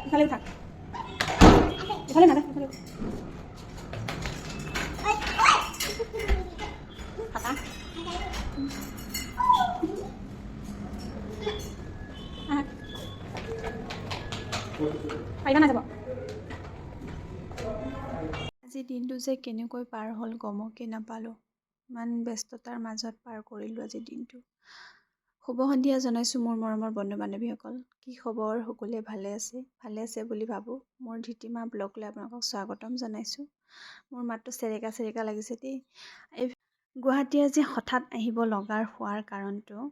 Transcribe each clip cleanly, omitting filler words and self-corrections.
ইফালেও থাক ইফালে নাযায় ইফালে ফাটা পাৰিবা নাযাব আজি দিনটো যে কেনেকৈ পাৰ হ'ল গমকে নাপালোঁ ইমান ব্যস্ততাৰ মাজত পাৰ কৰিলোঁ আজি দিনটো শুভ সন্ধিয়া জনাইছোঁ মোৰ মৰমৰ বন্ধু বান্ধৱীসকল কি খবৰ সকলোৱে ভালে আছে বুলি ভাবোঁ মোৰ ধৃতিমা ব্লগলৈ আপোনালোকক স্বাগতম জনাইছোঁ মোৰ মাতটো চেৰেকা লাগিছে দেই এই গুৱাহাটী আজি হঠাৎ আহিব লগাৰ হোৱাৰ কাৰণটো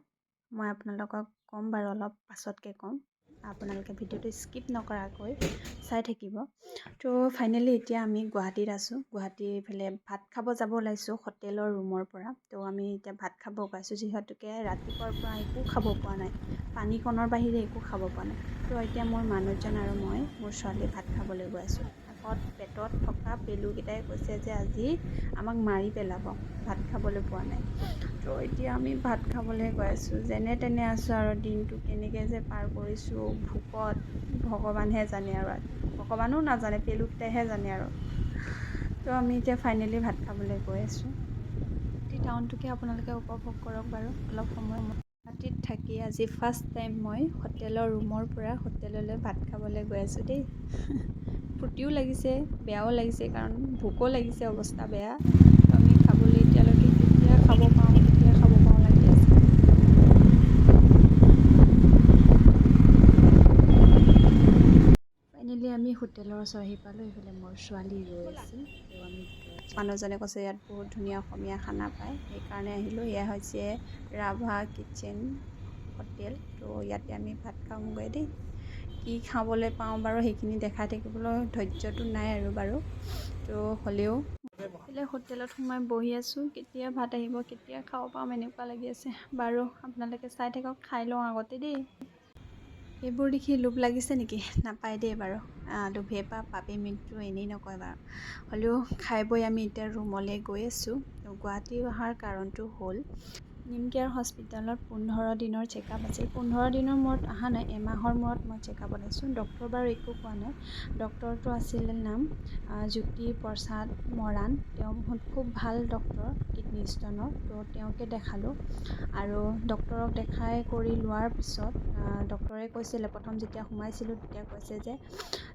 মই আপোনালোকক ক'ম বাৰু অলপ পাছতকৈ ক'ম আপোনালোকে ভিডিঅ'টো স্কিপ নকৰাকৈ চাই থাকিব তো ফাইনেলি এতিয়া আমি গুৱাহাটীত আছোঁ গুৱাহাটীৰ এইফালে ভাত খাব যাব ওলাইছোঁ হোটেলৰ ৰুমৰ পৰা তো আমি এতিয়া ভাত খাব ওলাইছোঁ যিহেতুকে ৰাতিপুৱাৰ পৰা একো খাব পোৱা নাই পানীকণৰ বাহিৰে একো খাব পোৱা নাই তো এতিয়া মোৰ মানুহজন আৰু মই মোৰ ছোৱালী ভাত খাবলৈ গৈ আছোঁ আগত পেটত থকা পেলুকেইটাই কৈছে যে আজি আমাক মাৰি পেলাব ভাত খাবলৈ পোৱা নাই তো এতিয়া আমি ভাত খাবলৈ গৈ আছোঁ যেনে তেনে আছোঁ আৰু দিনটো কেনেকৈ যে পাৰ কৰিছোঁ ভোকত ভগৱানহে জানে আৰু ভগৱানো নাজানে পেলুকেইটাইহে জানে আৰু তো আমি এতিয়া ফাইনেলি ভাত খাবলৈ গৈ আছোঁ টাউনটোকে আপোনালোকে উপভোগ কৰক বাৰু অলপ সময় গুৱাহাটীত থাকি আজি ফাৰ্ষ্ট টাইম মই হোটেলৰ ৰুমৰ পৰা হোটেললৈ ভাত খাবলৈ গৈ আছোঁ দেই ফূৰ্তিও লাগিছে বেয়াও লাগিছে কাৰণ ভোকো লাগিছে অৱস্থা বেয়া তো আমি খাবলৈ এতিয়ালৈকে কেতিয়া খাব পাওঁ লাগি আছে ফাইনেলি আমি হোটেলৰ ওচৰ আহি পালোঁ এইফালে মোৰ ছোৱালী ৰৈ আছে তো আমি মানুহজনে কৈছে ইয়াত বহুত ধুনীয়া অসমীয়া খানা পায় সেইকাৰণে আহিলোঁ এয়া হৈছে ৰাভা কিটচেন হোটেল তো ইয়াতে আমি ভাত খাওঁগৈ দেই কি খাবলৈ পাওঁ বাৰু সেইখিনি দেখাই থাকিবলৈ ধৈৰ্য্যটো নাই আৰু বাৰু তো হ'লেও হোটেলত সোমাই বহি আছোঁ কেতিয়া ভাত আহিব কেতিয়া খাব পাম এনেকুৱা লাগি আছে বাৰু আপোনালোকে চাই থাকক খাই লওঁ আগতে দেই এইবোৰ দেখি লোভ লাগিছে নেকি নাপায় দেই বাৰু লোভে পাপে মৃত্যু এনেই নকয় বাৰু হ'লেও খাই বৈ আমি এতিয়া ৰুমলৈ গৈ আছোঁ গুৱাহাটী অহাৰ কাৰণটো হ'ল নিম কেয়াৰ হস্পিটেলত 15 দিনৰ চেকআপ আছিল 15 দিনৰ মূৰত অহা নাই এমাহৰ মূৰত মই চেকআপত আহিছোঁ ডক্টৰ বাৰু একো কোৱা নাই ডক্টৰটো আছিল নাম জ্যোতি প্ৰসাদ মৰাণ তেওঁ খুব ভাল ডক্টৰ কিডনী ষ্টনৰ তো তেওঁকে দেখালোঁ আৰু ডক্টৰক দেখাই কৰি লোৱাৰ পিছত ডক্টৰে কৈছিলে প্ৰথম যেতিয়া সোমাইছিলোঁ তেতিয়া কৈছে যে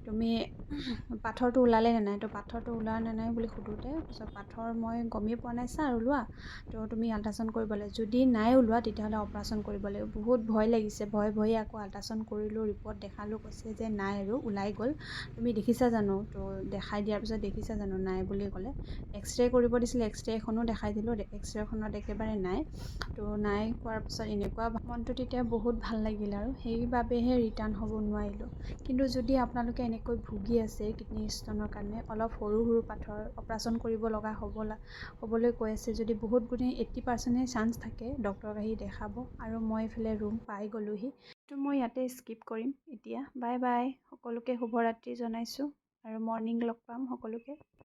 তুমি পাথৰটো ওলালে নে নাই তো পাথৰটো ওলোৱা নে নাই বুলি সোধোতে তাৰপিছত পাথৰ মই গমেই পোৱা নাই ছাৰ ওলোৱা তো তুমি আল্ট্ৰাচাউণ্ড কৰিব লাগিব যদি নাই ওলোৱা তেতিয়াহ'লে অপাৰেশ্যন কৰিব লাগিব বহুত ভয় লাগিছে ভয়ে আকৌ আল্ট্ৰাচাউণ্ড কৰিলোঁ ৰিপৰ্ট দেখালোঁ কৈছে যে নাই আৰু ওলাই গ'ল তুমি দেখিছা জানো তো দেখাই দিয়াৰ পিছত দেখিছা জানো নাই বুলি ক'লে এক্সৰে কৰিব দিছিলে এক্সৰেখনো দেখাই দিলোঁ এক্সৰেখনত একেবাৰে নাই তো নাই কোৱাৰ পিছত এনেকুৱা মনটো তেতিয়া বহুত ভাল লাগিল আৰু সেইবাবেহে ৰিটাৰ্ণ হ'ব নোৱাৰিলোঁ কিন্তু যদি আপোনালোকে এনেকৈ ভুগি আছে কিডনী ষ্টনৰ কাৰণে অলপ সৰু পাথৰ অপাৰেশ্যন কৰিব লগা হ'বলৈ কৈ আছে যদি বহুত গুণে 80% চান্স থাকে ডক্টৰক আহি দেখাব আৰু মই এইফালে ৰুম পাই গ'লোহি তো মই ইয়াতে স্কিপ কৰিম এতিয়া বাই বাই সকলোকে শুভৰাত্ৰি জনাইছোঁ আৰু মৰ্ণিং লগ পাম সকলোকে